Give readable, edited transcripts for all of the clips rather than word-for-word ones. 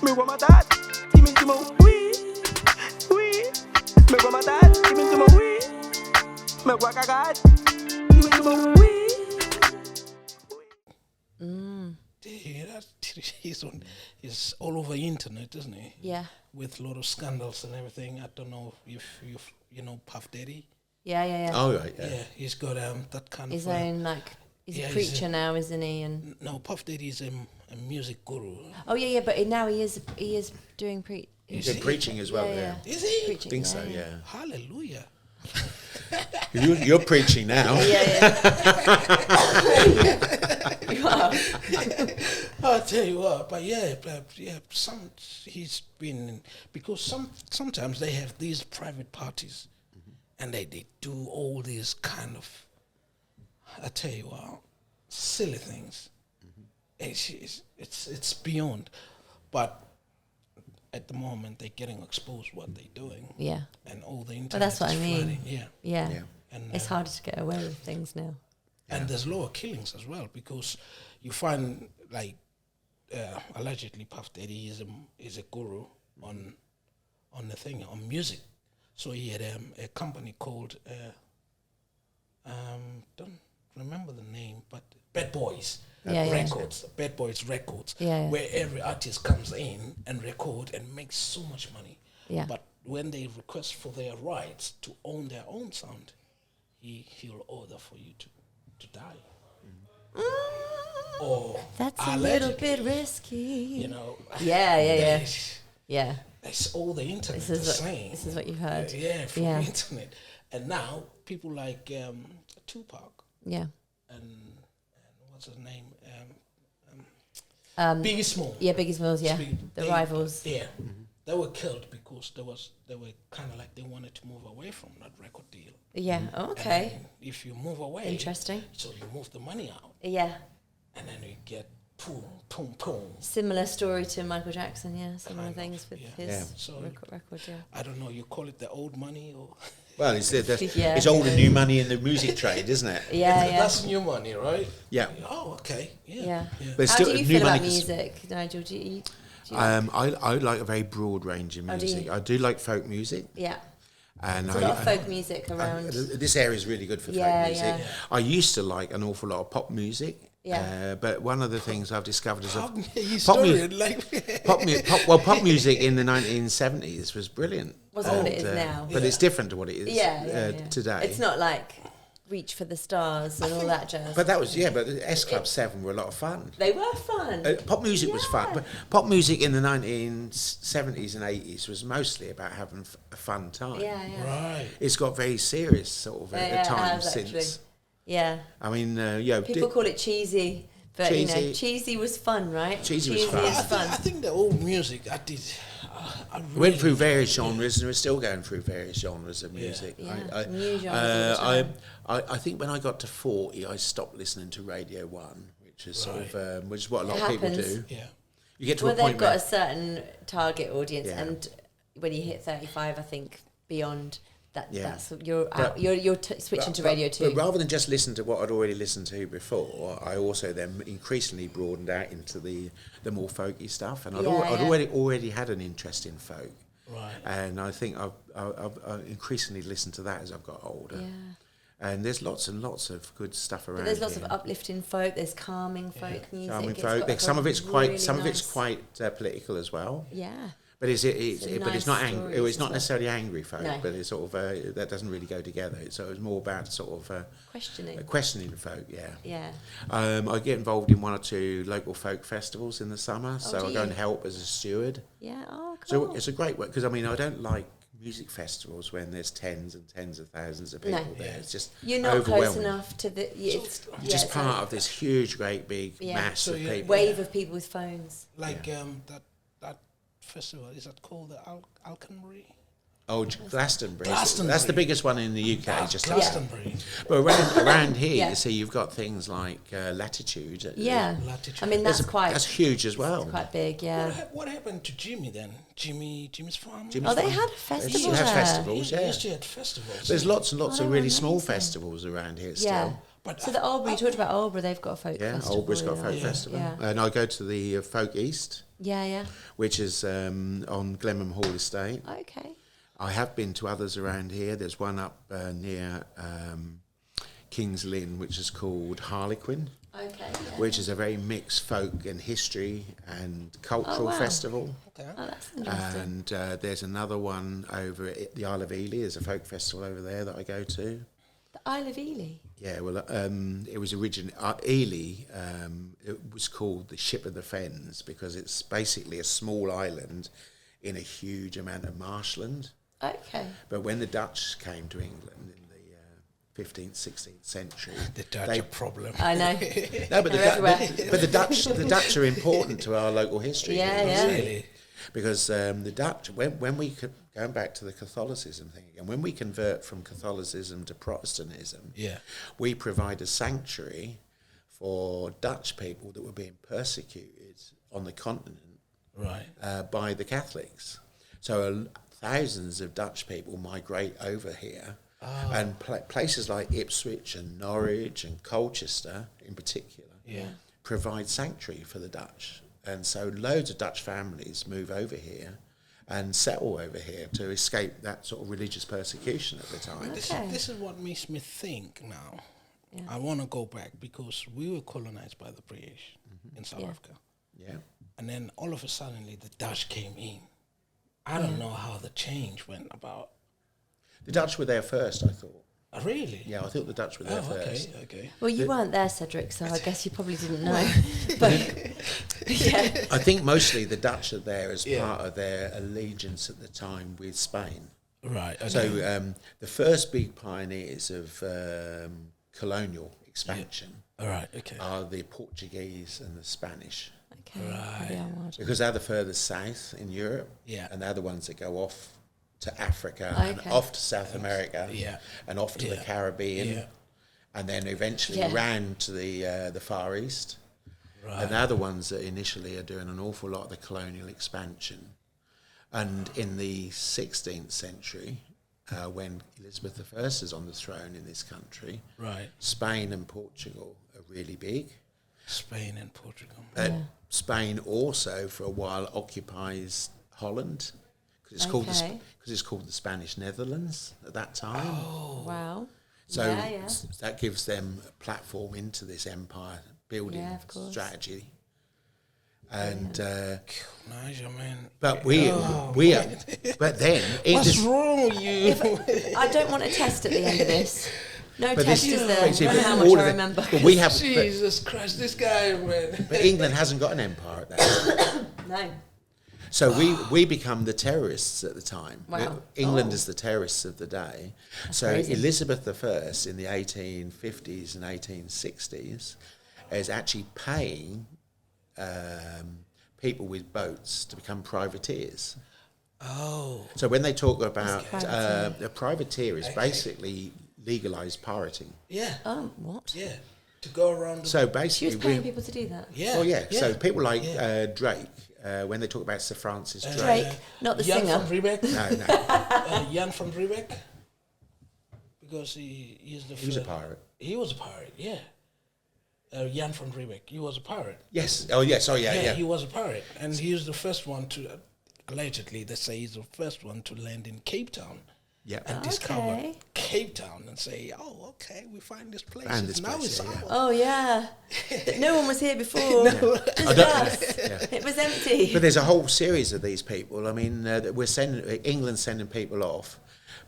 Me want my dad. Give me to my wee. Me want my dad. Give me to my wee. Me want my dad. Give me to my wee. Yeah, he's all over the internet, isn't he? Yeah. With a lot of scandals and everything. I don't know if you know Puff Daddy. Yeah. Oh, right, yeah. Yeah, he's got that kind His of... own, like, he's a preacher now, isn't he? And No, Puff Daddy is a music guru. oh, yeah, but now he is doing He's been preaching as well, yeah. Is he? Preaching, I think so, yeah. Hallelujah. You're preaching now. Yeah. I'll tell you what, but he's been, because sometimes they have these private parties, and they do all these kind of, I tell you what, silly things. It's beyond, but at the moment they're getting exposed what they're doing. Yeah. And all the internet. But that's what I is mean. flooding, Yeah. And It's harder to get away with things now. and there's lower killings as well, because you find, like, allegedly Puff Daddy is a guru on the thing, on music. So he had a company called don't remember the name, but Bad Boys Records, Bad Boys Records, where every artist comes in and record and makes so much money. Yeah. But when they request for their rights to own their own sound, he'll order for you to die. Or That's a allegedly, little bit risky. You know. Yeah. It's all the internet This is saying. This is what you've heard. From the internet. And now people like Tupac Yeah. and what's his name? Biggie Smalls. Yeah, Biggie Smalls, yeah. The rivals. Yeah. They were killed because they were kind of like they wanted to move away from that record deal. Yeah. Oh, okay. And if you move away, Interesting. so you move the money out, Yeah. and then you get boom. Similar story to Michael Jackson, yeah. Similar Kind of, things with yeah. his Yeah. So record, yeah. I don't know. You call it the old money or Well, it's Yeah. old and new money in the music trade, isn't it? Yeah. that's new money, right? Yeah. Oh, okay. Yeah. But it's How still do you new feel about money. music, Nigel? Do you I like a very broad range of Oh, do you? music. I do like folk music. yeah. And There's a lot of folk music around. This area is really good for Yeah, folk music. yeah. I used to like an awful lot of pop music. Yeah. But one of the things I've discovered is Pop pop music in the 1970s was brilliant. Wasn't what it is now. But it's different to what it is Yeah. today. It's not like Reach for the Stars and all that jazz. But that was, but the S Club 7 were a lot of fun. They were fun. Pop music was fun, but pop music in the 1970s and 80s was mostly about having a fun time. Yeah. Right. It's got very serious sort of Yeah, it times has, since. actually. Yeah. I mean, People call it cheesy, but Cheesy. cheesy was fun, right? Cheesy was fun. is fun. I think the old music I did. I we went through various genres, and we're still going through various genres of music. Yeah. New genres all the time. I think when I got to 40, I stopped listening to Radio 1, which is sort of which is what a lot It of people happens. do. Yeah. You get to Well, a point they've got where a certain target audience, Yeah. and when you hit 35, I think beyond that, Yeah. that's you're out. But- You're switching to Radio 2. But rather than just listen to what I'd already listened to before, I also then increasingly broadened out into the more folky stuff, and I'd already had an interest in folk. Right. And I think I've increasingly listened to that as I've got older. Yeah. And there's lots and lots of good stuff around. But there's lots here. of uplifting folk. There's calming folk music. Calming It's folk. got like Some a of it's really quite nice- political as well. Yeah. But it's nice not angry. stories It's not as well. necessarily angry folk, No. but it's sort of that doesn't really go together. So it's more about sort of questioning the folk. Yeah. Yeah. I get involved in one or two local folk festivals in the summer, so do I go and you? help as a steward. Yeah. Oh, So cool. it's a great work because I don't like music festivals when there's tens and tens of thousands of people there. It's just You're not close overwhelming. enough to the. It's Just it's part like of this huge, great, big mass So of you- people. wave of people with phones. Like that festival, is that called the Alconbury? Oh, Glastonbury. Glastonbury. That's the biggest one in the UK. Just Glastonbury. But around here, Yeah. you see, you've got things like Latitude. Yeah. Latitude. I mean, that's That's huge as well. quite big. Yeah. What happened to Jimmy then? Jimmy's farm? Jimmy's Oh, they Farm. had a They festival used to have there. festivals, He yeah. used to have festivals. There's lots and lots of Oh, really small amazing. festivals around here still. Yeah. But So the Albury, you talked about Albury, they've got a folk festival. Albury's got a folk yeah. festival. Yeah. And I go to the Folk East, Yeah. which is on Glenham Hall Estate. Okay. I have been to others around here. There's one up near King's Lynn, which is called Harlequin, Okay. Yeah. which is a very mixed folk and history and cultural wow. festival. okay. Oh, that's interesting. And there's another one over at the Isle of Ely. There's a folk festival over there that I go to. The Isle of Ely. Yeah, well, it was originally Ely. It was called the Ship of the Fens because it's basically a small island in a huge amount of marshland. Okay. But when the Dutch came to England in the 15th, 16th century, The Dutch they- a problem. I know. no, but They're everywhere. the Dutch are important to our local history. Yeah, here, yeah. Really? Because the Dutch, when we going back to the Catholicism thing again, when we convert from Catholicism to Protestantism, Yeah. we provide a sanctuary for Dutch people that were being persecuted on the continent Right. by the Catholics. So thousands of Dutch people migrate over here, and places like Ipswich and Norwich and Colchester, in particular, Yeah. provide sanctuary for the Dutch. And so loads of Dutch families move over here and settle over here to escape that sort of religious persecution at the time. Okay. This is what makes me think now. Yeah. I want to go back because we were colonized by the British in South Yeah. Africa. Yeah. And then all of a sudden the Dutch came in. I don't know how the change went about. The Dutch were there first, I thought. Really? Yeah, I thought the Dutch were there first. Okay. Well, you weren't there, Cedric, so I guess you probably didn't know. But yeah. I think mostly the Dutch are there as Yeah. part of their allegiance at the time with Spain. Right. Okay. So the first big pioneers of colonial expansion all right. Okay. are the Portuguese and the Spanish, Okay. Yeah, well, because they're the furthest south in Europe, Yeah. and they're the ones that go off to Africa and Okay. off to South America, Yeah. and off to the Yeah. Caribbean, Yeah. and then eventually Yeah. round to the Far East. Right. And they're the ones that initially are doing an awful lot of the colonial expansion. And in the 16th century, when Elizabeth I is on the throne in this country, Right. Spain and Portugal are really big. Spain and Portugal. Spain also, for a while, occupies Holland because Okay. it's called the Spanish Netherlands at that time. wow. So Yeah. that gives them a platform into this empire building Yeah, of course. strategy. And Nigel, man. but but then it What's just, wrong with you? I don't want a test at the end of this. No But test this- is there. I see, don't know but how all much of I it- remember. but we have, Jesus Christ, this guy, man. but England hasn't got an empire at that time. No. So we become the terrorists at the time. Wow. England Oh. is the terrorists of the day. So crazy. Elizabeth I in the 1850s and 1860s is actually paying people with boats to become privateers. Oh. So when they talk about privateer? a privateer is basically legalised pirating. Yeah. What? Yeah. To go around the... So She was basically, paying people to do that. Yeah. oh yeah. So people like Yeah. Drake, when they talk about Sir Francis Drake, Drake, not the Jan singer. from Riebeck. no, Jan from Riebeck. Because he's the he was a pirate. He was a pirate, yeah. Jan from Riebeck, he was a pirate. Yes. Oh yes. Oh yeah. Yeah, Yeah. he was a pirate. And he was the first one to, allegedly, they say he's the first one to land in Cape Town. Yeah. And discover Okay. Cape Town and say, oh, okay, we find this place. Found this now place, it's yeah, yeah. ours. Oh yeah. That no one was here before. Just us. It was empty. But there's a whole series of these people. I mean, that we're sending England's sending people off,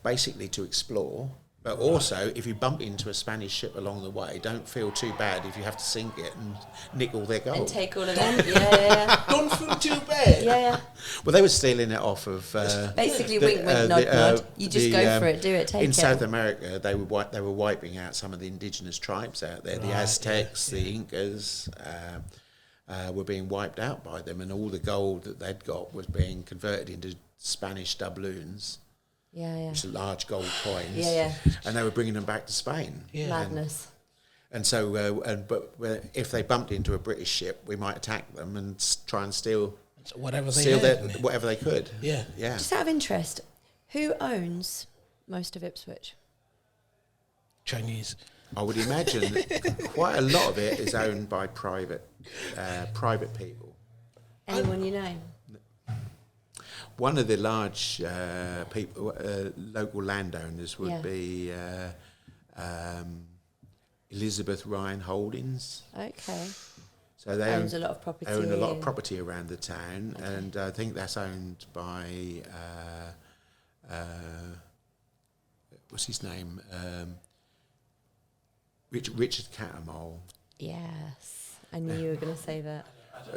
basically to explore. But also, if you bump into a Spanish ship along the way, don't feel too bad if you have to sink it and nick all their gold. And take all of that. Yeah. Don't feel too bad. Yeah. Well, they were stealing it off of. Basically, wink, wink, nod, nod. You just go for it, do it, take in it. South America, they were wiping out some of the indigenous tribes out there. The Right, Aztecs, the Incas, were being wiped out by them, and all the gold that they'd got was being converted into Spanish doubloons, Yeah. which are large gold coins. Yeah. And they were bringing them back to Spain. Yeah. Madness. And so, but if they bumped into a British ship, we might attack them and try and steal So whatever they steal had. whatever they could. Yeah. Yeah. Just out of interest, who owns most of Ipswich? Chinese. I would imagine quite a lot of it is owned by private people. Anyone you know? One of the large local landowners would be Elizabeth Ryan Holdings. Okay. So they Owns a lot of property. own a lot of property around the town, and I think that's owned by what's his name? Richard Cattermole. Yes, I knew you were going to say that.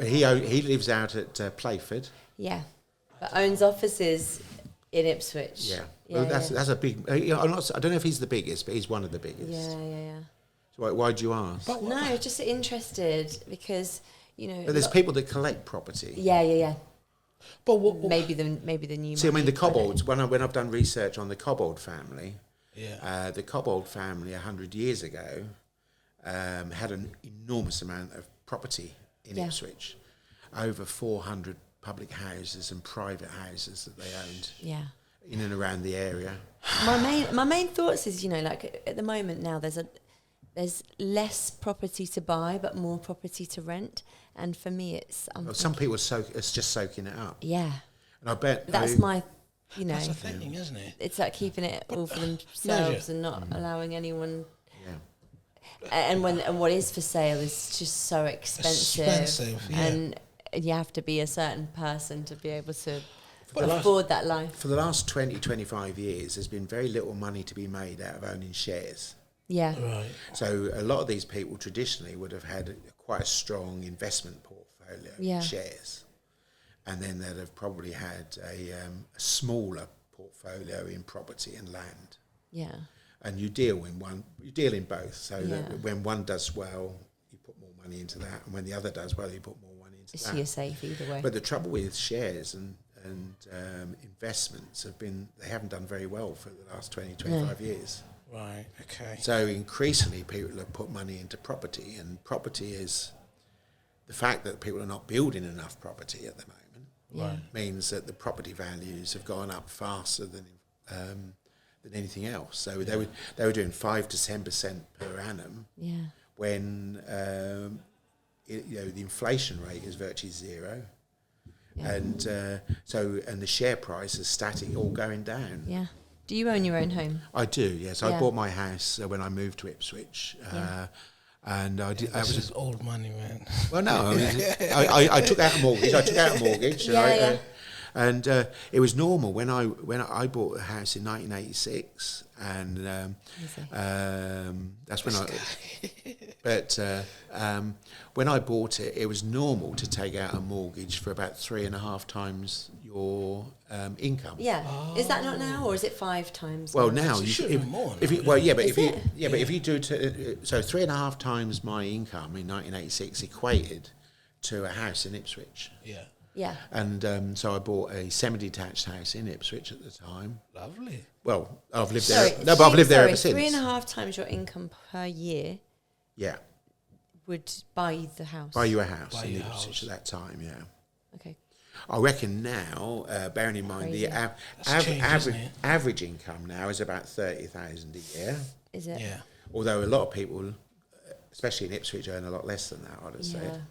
He lives out at Playford. Yeah, but owns offices in Ipswich. Yeah, well, that's a big. I don't know if he's the biggest, but he's one of the biggest. Yeah. So why'd you ask? No, just interested because But there's people that collect property. Yeah. But what, Maybe the new. See, I mean, the Cobbolds. When I've done research on the Cobbold family, the Cobbold family 100 years ago had an enormous amount of property in Ipswich, over 400 public houses and private houses that they owned. Yeah. In and around the area. My main thoughts is like at the moment now there's less property to buy but more property to rent, and for me it's Some people it's just soaking it up. Yeah. And I bet That's my that's the thing, isn't it? it's like keeping it all for themselves and not allowing anyone. And what is for sale is just so expensive, and you have to be a certain person to be able to afford that life. For the last 20, 25 years, there's been very little money to be made out of owning shares. Yeah. Right. So a lot of these people traditionally would have had quite a strong investment portfolio in shares, and then they'd have probably had a smaller portfolio in property and land. Yeah. And you deal in both. So that when one does well, you put more money into that, and when the other does well, you put more money into that. So you're safe either way. But the trouble with shares and investments they haven't done very well for the last 20, 25 years. Right, okay. So increasingly people have put money into property, and property is the fact that people are not building enough property at the moment means that the property values have gone up faster than anything else. So they were doing 5 to 10% per annum. Yeah. When the inflation rate is virtually zero. Yeah. And the share price is static, all going down. Yeah. Do you own your own home? I do, yes. I bought my house when I moved to Ipswich. And I did. This is old money, man. Well, no, I took out a mortgage. And it was normal when I bought a house in 1986, and that's when But when I bought it, it was normal to take out a mortgage for about 3.5 times your income. Yeah, is that not now, or is it 5 times? Well, now you should be more. But if you do so 3.5 times my income in 1986 equated to a house in Ipswich. Yeah. Yeah. And so I bought a semi-detached house in Ipswich at the time. Lovely. Well, I've lived there. No, but I've lived there ever since. 3.5 times your income per year. Yeah. Would buy you the house. Buy you a house in Ipswich at that time. Yeah. Okay. I reckon now, bearing in mind the average income now is about 30,000 a year. Is it? Yeah. Although a lot of people, especially in Ipswich, earn a lot less than that, I'd have said.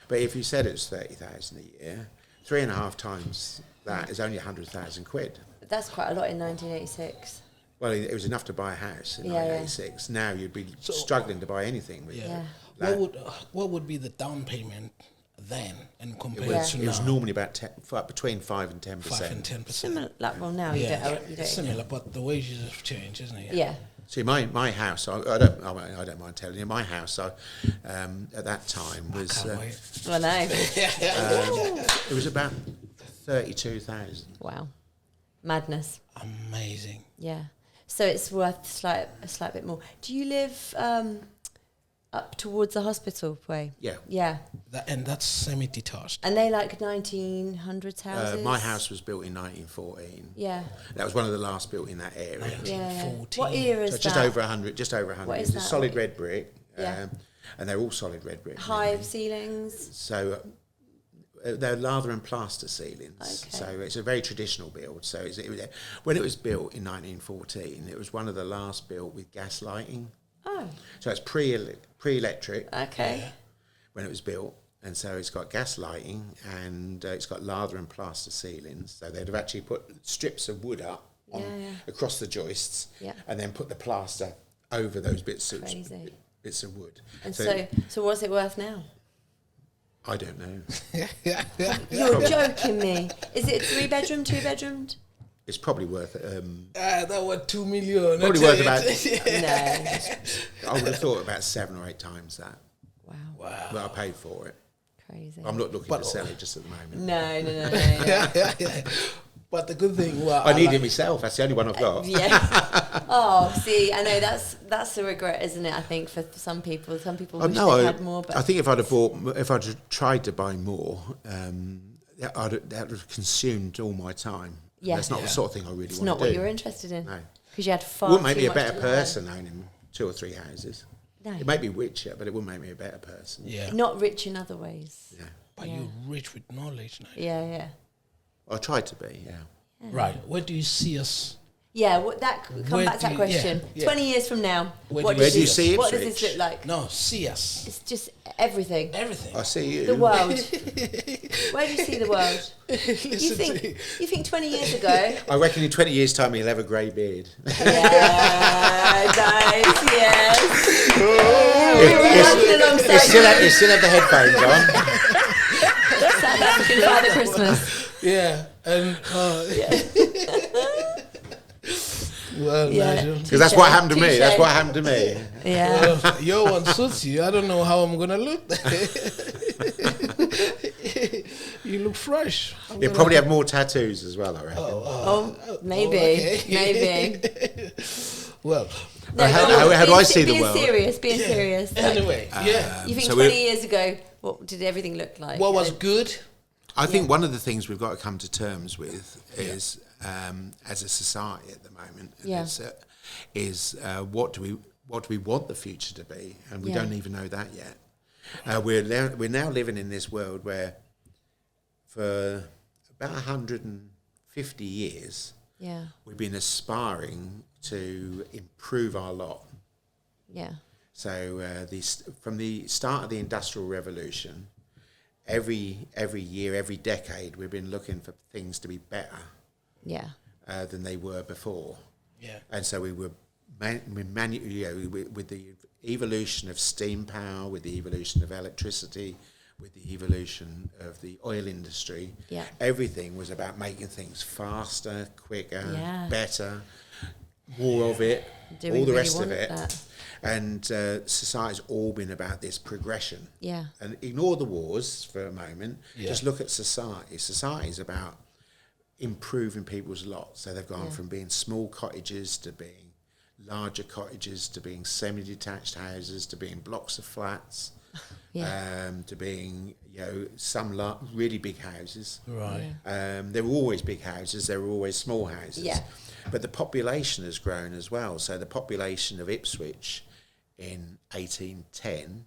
But if you said it's 30,000 a year, 3.5 times that is only 100,000 quid. But that's quite a lot in 1986. Well, it was enough to buy a house in 1986. Now you'd be struggling to buy anything. What would be the down payment then, and compared to now? It was normally about between 5 and 10%. 5 and 10%. Similar, like, well, now you don't. Similar, but the wages have changed, isn't it? Yeah. See, my house, I don't mind telling you, my house at that time was... Well, no. it was about 32,000. Wow. Madness. Amazing. Yeah. So it's worth a slight bit more. Do you live up towards the hospital way? Yeah. Yeah. That's semi-detached. And they like 1900s houses? My house was built in 1914. Yeah. That was one of the last built in that area. 1914. What era is so that? just over 100. What is It's that? solid red brick. Yeah. And they're all solid red brick. High ceilings? So they're lather and plaster ceilings. Okay. So it's a very traditional build. So when it was built in 1914, it was one of the last built with gas lighting. Oh. wow. So it's pre-electric. Okay. When it was built. And so it's got gas lighting, and it's got lather and plaster ceilings. So they'd have actually put strips of wood up across the joists, and then put the plaster over those bits of wood. And so what's it worth now? I don't know. You're joking me. Is it 3-bedroom, 2-bedroomed? It's probably worth. That was 2 million. Probably worth about. No. I would have thought about 7 or 8 times that. Wow. Well, I paid for it. Crazy. I'm not looking to sell it just at the moment. No. But the good thing, I need it myself. That's the only one I've got. Oh, see, I know that's a regret, isn't it? I think for some people wish they had more. But I think if I'd tried to buy more, that would have consumed all my time. Yeah, that's not the sort of thing I really want to do. It's not what you're interested in. No, because you had far. Wouldn't make too me a much better to person owning 2 or 3 houses. No. It made me richer, but it wouldn't make me a better person. Yeah. Not rich in other ways. Yeah. But you're rich with knowledge now. Yeah. I tried to be, Right. Where do you see us? Yeah, come back to that question. 20 years from now, what do you see it? What does this look like? No, see us. It's just everything. Everything. I see you. The world. Where do you see the world? You think 20 years ago? I reckon in 20 years' time he'll have a grey beard. Yeah, nice, yes. You still have the headphones on. South African Father Christmas. Yeah, and well, Nigel. Because that's what happened to me. That's what happened to me. Yeah. Well, your one suits you. I don't know how I'm gonna look. You look fresh. You probably have more tattoos as well, I reckon. Oh, maybe. Well, No, how do I see the world? Being serious. Anyway, You think 20 years ago, what did everything look like? What was good? I think one of the things we've got to come to terms with is, as a society at the moment, is what do we want the future to be, and we don't even know that yet. We're now living in this world where, for about 150 years, we've been aspiring to improve our lot. Yeah. So from the start of the Industrial Revolution, every year, every decade, we've been looking for things to be better than they were before. Yeah. And so we were with the evolution of steam power, with the evolution of electricity, with the evolution of the oil industry, everything was about making things faster, quicker, better, more of it, all the rest of it. And society's all been about this progression. Yeah. And ignore the wars for a moment. Yeah. Just look at society. Society's about improving people's lot. So they've gone from being small cottages to being larger cottages to being semi-detached houses to being blocks of flats to being some really big houses. Right. There were always big houses. There were always small houses. Yeah. But the population has grown as well. So the population of Ipswich in 1810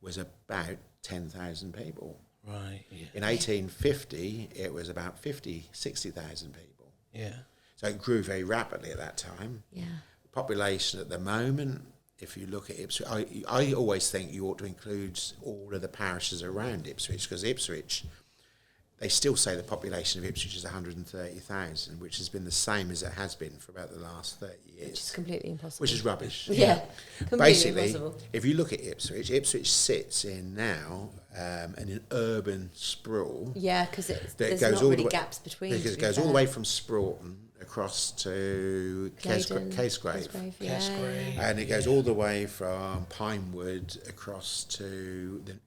was about 10,000 people. Right. Yeah. In 1850, it was about 60,000 people. Yeah. So it grew very rapidly at that time. Yeah. Population at the moment, if you look at Ipswich, I always think you ought to include all of the parishes around Ipswich, because Ipswich, they still say the population of Ipswich is 130,000, which has been the same as it has been for about the last 30 years. Which is completely impossible. Which is rubbish. Yeah. Completely Basically, impossible. if you look at Ipswich sits in now in an urban sprawl. Yeah, because there's goes not all really the way, gaps between. Because it goes all the way from Sproughton across to Casgrave. And it goes all the way from Pinewood across to the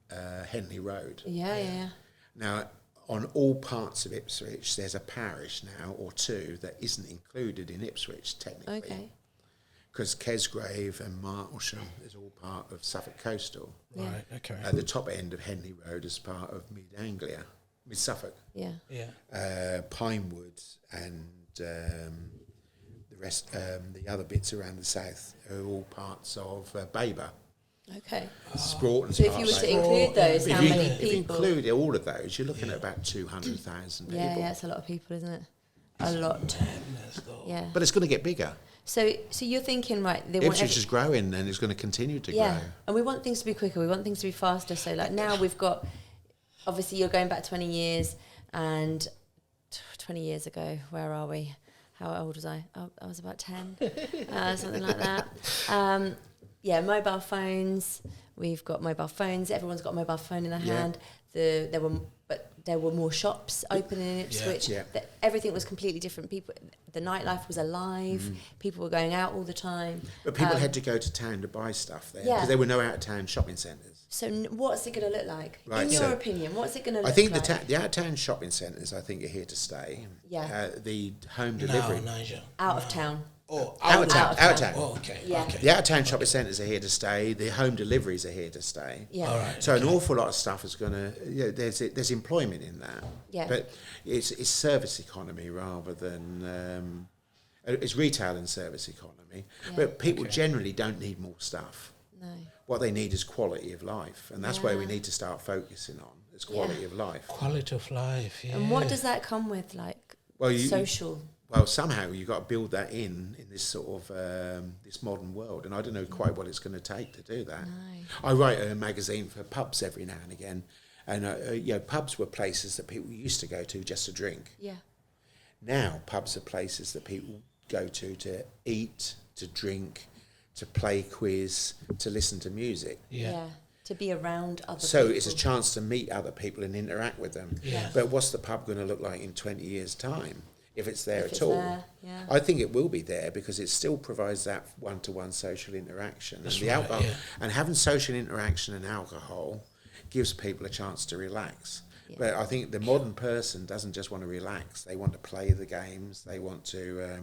Henley Road. Yeah. Now, on all parts of Ipswich, there's a parish now or two that isn't included in Ipswich, technically. Okay. Because Casgrave and Martlesham is all part of Suffolk Coastal. Yeah. Right. Okay. The top end of Henley Road is part of Mid Suffolk. Yeah. Yeah. Pinewood and the rest, the other bits around the south are all parts of Baber. Okay. Sproughton's So if you were to include those, how many people? If you include all of those, you're looking at about 200,000 people. Yeah, it's a lot of people, isn't it? A lot. Madness, though. Yeah. But it's going to get bigger. So you're thinking, right? Ipswich is growing, and it's going to continue to grow. And we want things to be quicker. We want things to be faster. So like now we've got, obviously you're going back 20 years, and 20 years ago, where are we? How old was I? Oh, I was about 10, something like that. Mobile phones. We've got mobile phones. Everyone's got a mobile phone in their hand. There were more shops open in Ipswich. Everything was completely different. The nightlife was alive. People were going out all the time. But people had to go to town to buy stuff there because there were no out-of-town shopping centres. So what's it going to look like? Right, in your opinion, what's it going to look like? I think the out-of-town shopping centres, I think, are here to stay. Yeah. The home delivery. No, Nigel. Out of town. Oh, Out of town. Oh, okay. Yeah. Okay. The out-of-town shopping centres are here to stay. The home deliveries are here to stay. Yeah. All right. So an awful lot of stuff is going to. There's employment in that. Yeah. But it's service economy rather than it's retail and service economy. Yeah. But people generally don't need more stuff. No. What they need is quality of life, and that's where we need to start focusing on. Is quality of life. Quality of life. Yeah. And what does that come with, like social? Well, somehow you've got to build that in this sort of this modern world, and I don't know quite what it's going to take to do that. No. I write a magazine for pubs every now and again, and pubs were places that people used to go to just to drink. Yeah. Now pubs are places that people go to eat, to drink, to play quiz, to listen to music. Yeah. To be around other people. So it's a chance to meet other people and interact with them. Yeah. But what's the pub going to look like in 20 years' time? If it's there at all. Yeah. I think it will be there because it still provides that one-to-one social interaction. And having social interaction and alcohol gives people a chance to relax. Yeah. But I think the modern person doesn't just want to relax. They want to play the games. They want to...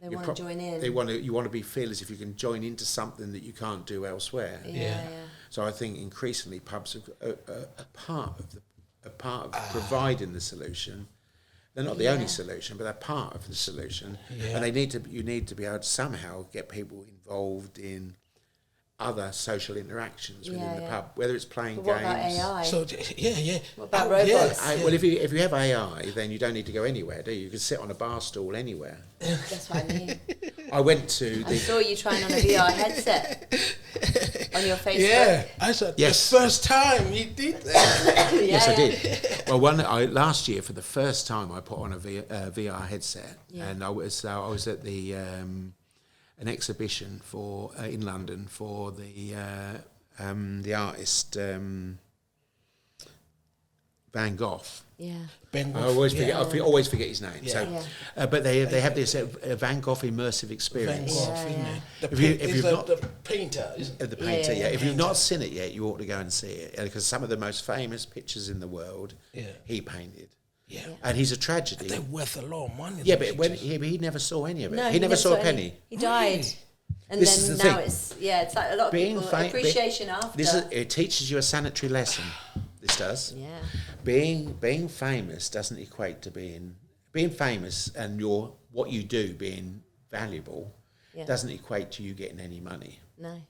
they want to join in. You want to feel as if you can join into something that you can't do elsewhere. Yeah. So I think increasingly pubs are a part of providing the solution. They're not the only solution, but they're part of the solution. Yeah. And you need to be able to somehow get people involved in other social interactions within the pub, whether it's playing games. What about AI? So What about robots? Well, if you have AI, then you don't need to go anywhere, do you? You can sit on a bar stool anywhere. That's what I mean. I saw you trying on a VR headset on your Facebook. Yeah, I said the first time you did that. Yes, I did. Well, last year for the first time I put on a VR headset, and I was at the an exhibition in London for the artist Van Gogh. Yeah. Ben I always forget his name. Yeah. So, but they have this Van Gogh immersive experience. Van Gogh, If you've not the painter, isn't it? The painter, If you've not seen it yet, you ought to go and see it because some of the most famous pictures in the world, he painted. Yeah. And he's a tragedy. They're worth a lot of money. Yeah, but he never saw any of it. No, he never saw a penny. He died. Really? And this then is the now thing. it's like a lot of people appreciation after. It teaches you a sanitary lesson. This does. Yeah. Being famous doesn't equate to being famous and what you do being valuable doesn't equate to you getting any money. No.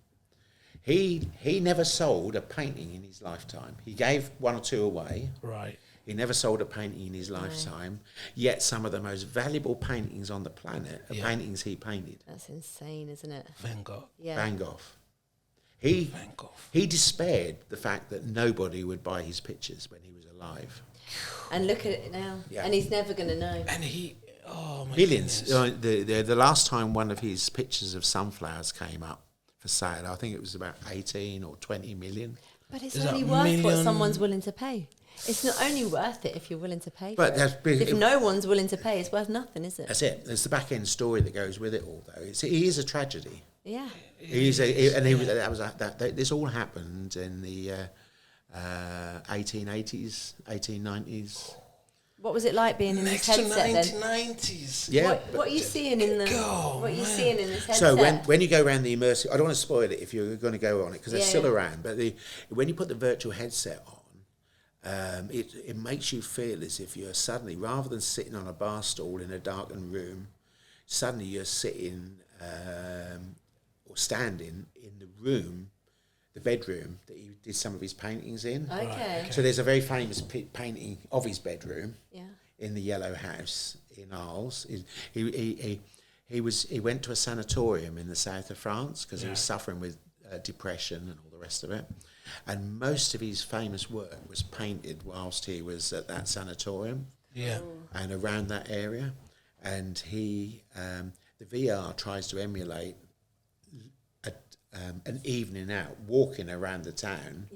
He never sold a painting in his lifetime. He gave one or two away. Right. He never sold a painting in his lifetime, yet some of the most valuable paintings on the planet are paintings he painted. That's insane, isn't it? Van Gogh. Yeah. Van Gogh. He despaired the fact that nobody would buy his pictures when he was alive. And look at it now. Yeah. And he's never going to know. And my billions. The last time one of his pictures of sunflowers came up for sale, I think it was about 18 or 20 million. But it's only worth what someone's willing to pay. It's not only worth it if you're willing to pay for it. If no one's willing to pay, it's worth nothing, is it? That's it. There's the back end story that goes with it all, though. He is a tragedy. Yeah. This all happened in the 1880s, 1890s. What was it like being in this headset then? 1990s. Yeah. What are you seeing in this headset? So when you go around the immersive, I don't want to spoil it if you're going to go on it because they're still around. But when you put the virtual headset on, it makes you feel as if you're suddenly, rather than sitting on a bar stool in a darkened room, suddenly you're sitting or standing in the room, the bedroom that he did some of his paintings in. Okay. So there's a very famous painting of his bedroom in the Yellow House in Arles. He he went to a sanatorium in the south of France because he was suffering with depression and all the rest of it. And most of his famous work was painted whilst he was at that sanatorium and around that area. And he, the VR tries to emulate an evening out, walking around the town,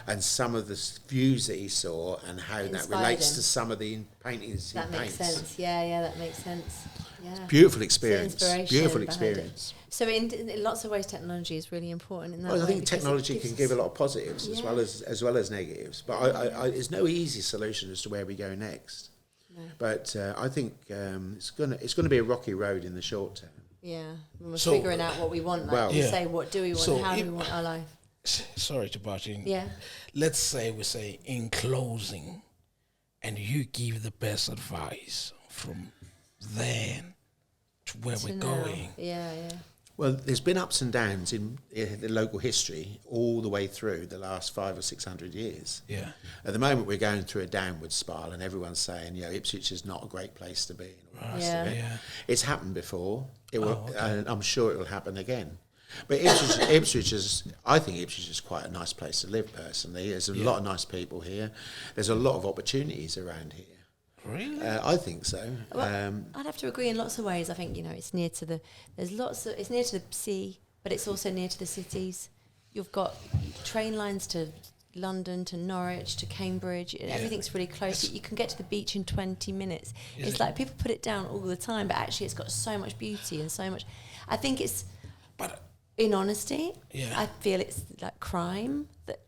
and some of the views that he saw and how that relates to some of the paintings he paints. That makes sense. Yeah, that makes sense. Yeah. It's a beautiful experience. Beautiful behind experience. it. So in lots of ways, technology is really important in that Well, way. I think technology can give a lot of positives as well as negatives. But I there's no easy solution as to where we go next. No. But I think it's gonna be a rocky road in the short term. Yeah, we're figuring out what we want. Like you say, what do we want? How do we want our life? Sorry to barge in. Yeah. Let's say we say in closing, and you give the best advice from then to where we're going. Yeah. Well, there's been ups and downs in the local history all the way through the last 500 or 600 years. Yeah. At the moment, we're going through a downward spiral, and everyone's saying, Ipswich is not a great place to be. And all the rest of it. It's happened before. It will, and I'm sure it will happen again. But Ipswich I think Ipswich is quite a nice place to live. Personally, there's a lot of nice people here. There's a lot of opportunities around here. Really? I think so. Well, I'd have to agree in lots of ways. I think it's near to it's near to the sea, but it's also near to the cities. You've got train lines to London, to Norwich, to Cambridge. Everything's really close. You can get to the beach in 20 minutes. It's like people put it down all the time, but actually it's got so much beauty and so much. I think it's, but in honesty, I feel it's like crime that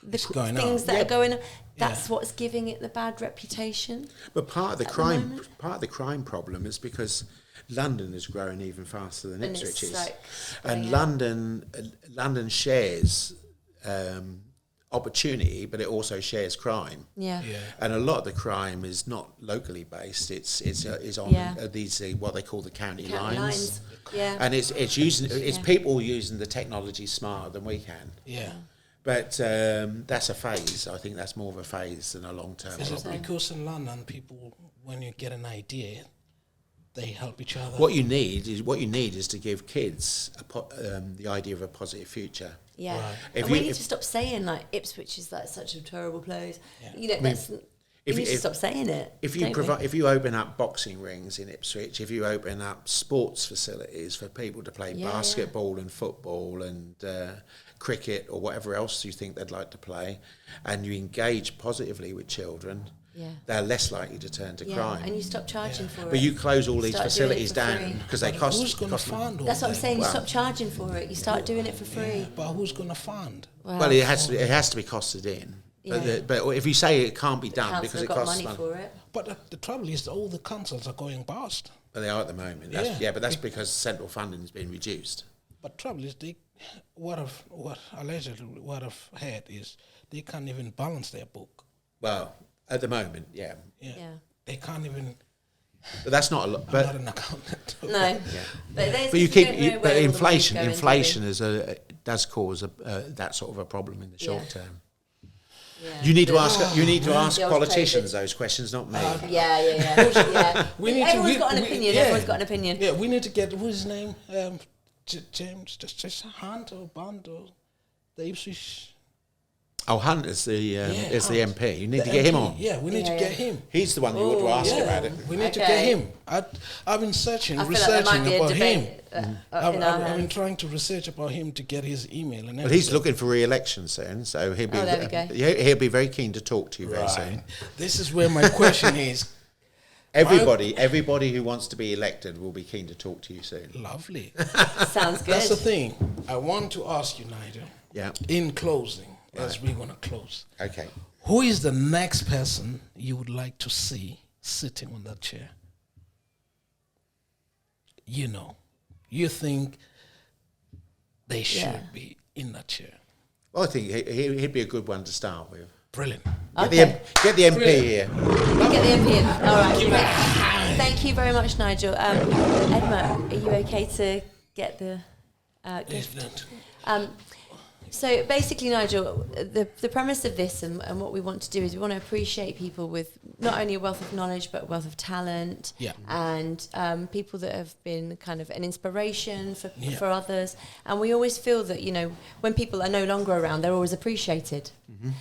the things that are going on. That's what's giving it the bad reputation. But part of the crime problem is because London is growing even faster than Ipswich is, and London shares opportunity, but it also shares crime. Yeah. And a lot of the crime is not locally based. It's on these what they call the county lines. Yeah. And it's people using the technology smarter than we can. Yeah. But that's a phase. I think that's more of a phase than a long-term. Is it because in London, people, when you get an idea, they help each other? What you need is to give kids the idea of a positive future. Yeah. Right. We need to stop saying like Ipswich is like such a terrible place. Yeah. We need to stop saying it. If you open up boxing rings in Ipswich, if you open up sports facilities for people to play basketball and football and cricket or whatever else you think they'd like to play, and you engage positively with children, they're less likely to turn to crime. And you stop charging for it. But you close all these facilities down because they cost. Who's going to fund all That's what I'm saying. You stop charging for it. You start doing it for free. Yeah, but who's going to fund? Well, it has to be costed in. Yeah. But if you say it can't be done because it costs money for it. But the trouble is all the councils are going bust. But they are at the moment. But that's because central funding has been reduced. But trouble is what I've heard is they can't even balance their book. Well, at the moment, they can't even. But that's not a lot. I'm not an accountant. No. But you keep. But inflation does cause that sort of a problem in the short term. Yeah. You need to ask politicians those questions, not me. Everyone's got an opinion. Everyone's got an opinion. Yeah, we need to get what's his name, James, just Hunt or Bond or the Ipswich. Oh, Hunt is the MP. You need to get him on. Yeah, we need to get him. He's the one you ought to ask about it. We need to get him. I've been researching about him. I've been trying to research about him to get his email and everything. Well, he's looking for re-election soon, so he'll be very keen to talk to you very soon. This is where my question is. Everybody who wants to be elected will be keen to talk to you soon. Lovely. Sounds good. That's the thing. I want to ask you, Nigel. Yeah. In closing, as we're going to close. Okay. Who is the next person you would like to see sitting on that chair? You think they should be in that chair. Well, I think he'd be a good one to start with. Brilliant. Get the MP here. Get the MP in. All right. Thank you very much, Nigel. Edma, are you okay to get the gift? So basically, Nigel, the premise of this and what we want to do is we want to appreciate people with not only a wealth of knowledge but a wealth of talent, and people that have been kind of an inspiration for others. And we always feel that, you know, when people are no longer around, they're always appreciated.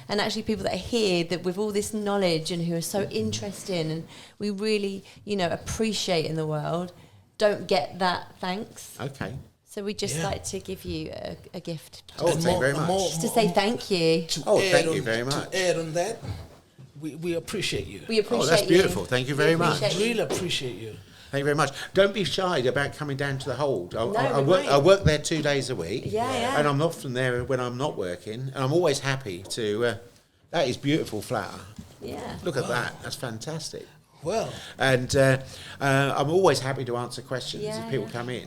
And actually people that are here that with all this knowledge and who are so interesting and we really, you know, appreciate in the world, don't get that thanks. Okay. So we just like to give you a gift. Oh, thank you very much. Just to say thank you. Thank you very much. To add on that, we appreciate you. We appreciate you. That's beautiful. Thank you very much. Really appreciate you. Thank you very much. Don't be shy about coming down to the Hold. I No, work there 2 days a week. Yeah. And I'm often there when I'm not working. And I'm always happy to... that is beautiful flower. Yeah. Look at that. That's fantastic. Well. And I'm always happy to answer questions if people come in.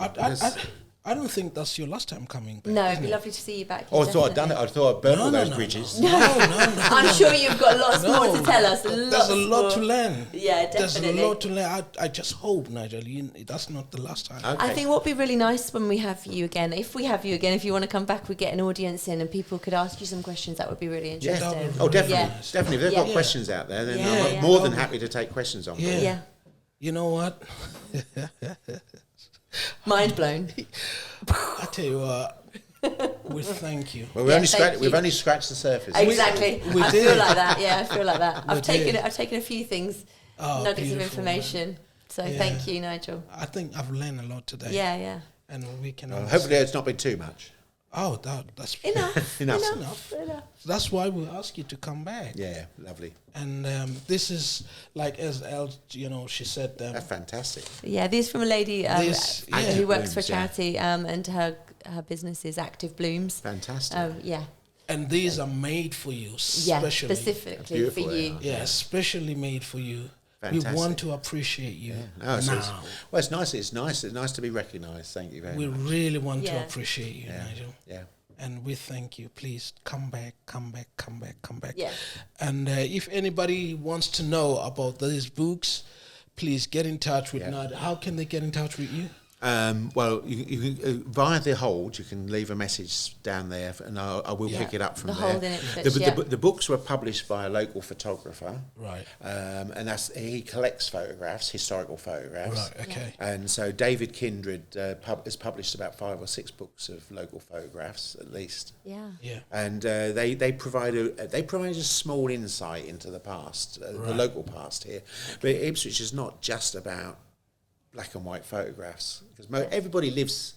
I don't think that's your last time coming back. No, it'd be lovely to see you back. Oh, I thought I'd done it. I thought I'd burnt all those bridges. No. I'm sure you've got lots more to tell us. There's a lot to learn. Yeah, definitely. There's a lot to learn. I just hope, Nigel, that's not the last time. Okay. I think what would be really nice when we have you again, if we have you again, if you want to come back, we get an audience in and people could ask you some questions. That would be really interesting. Yeah. Oh, definitely. Yeah. Definitely. If they've got questions out there, then I'm more than happy to take questions on. Yeah. You know what? Mind blown. I tell you what, we thank you. Well, we've only scratched the surface. Exactly. We I did. feel like that. Yeah, I feel like that. I've did. taken a few things, nuggets of information. Man. So thank you, Nigel. I think I've learned a lot today. Yeah. And we can. Hopefully, it's not been too much. Oh, that's enough. That's why we ask you to come back. Yeah, lovely. And this is like as she said. That's fantastic. Yeah, these from a lady who works for a charity, and her business is Active Blooms. Fantastic. And these are made for you, specifically for you. Yeah, especially made for you. Fantastic. We want to appreciate you now. It's nice. It's nice to be recognised. Thank you very much. We really want to appreciate you, Nigel. Yeah. And we thank you. Please come back. Yeah. And if anybody wants to know about these books, please get in touch with Nigel. How can they get in touch with you? Well, you can, via the Hold, you can leave a message down there, and I will pick it up from there. Hold in it, the books were published by a local photographer, right? And he collects photographs, historical photographs, right? Okay. And so David Kindred has published about 5 or 6 books of local photographs, at least. Yeah. And they provide a small insight into the past, the local past here. But Ipswich is not just about black and white photographs, because everybody lives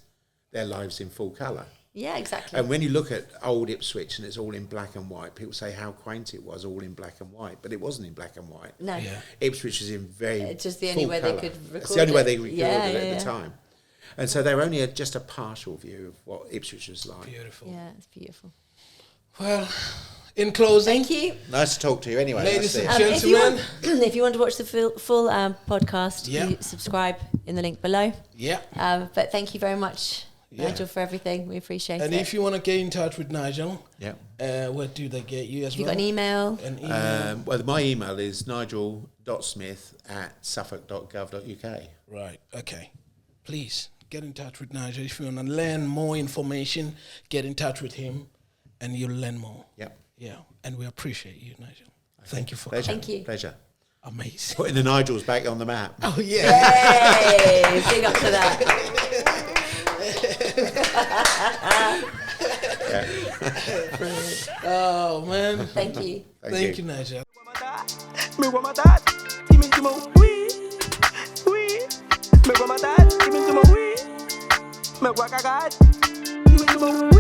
their lives in full colour. Yeah, exactly. And when you look at old Ipswich and it's all in black and white, people say how quaint it was, all in black and white, but it wasn't in black and white. No. Yeah. Ipswich is in very it's just the only way they could record it. It's the only way they recorded it at the time. And so they were only just a partial view of what Ipswich was like. Beautiful. Yeah, it's beautiful. Well, in closing, thank you. Nice to talk to you anyway. Ladies and gentlemen. If you want to watch the full podcast, you subscribe in the link below. Yeah. But thank you very much, Nigel, for everything. We appreciate it. And if you want to get in touch with Nigel, where do they get you as well? You got an email? Well, my email is nigel.smith@suffolk.gov.uk. Right, okay. Please get in touch with Nigel. If you want to learn more information, get in touch with him and you'll learn more. Yep. Yeah, and we appreciate you, Nigel. Thank you for coming. Thank you. Pleasure. Amazing. Putting the Nigels back on the map. Oh, yeah. Yay! Big up to that. Oh, man. Thank you. Thank you, Nigel. Me want my dad, give me to my wee. Me want my dad, give me to my wee. Me work a god, give me to my wee.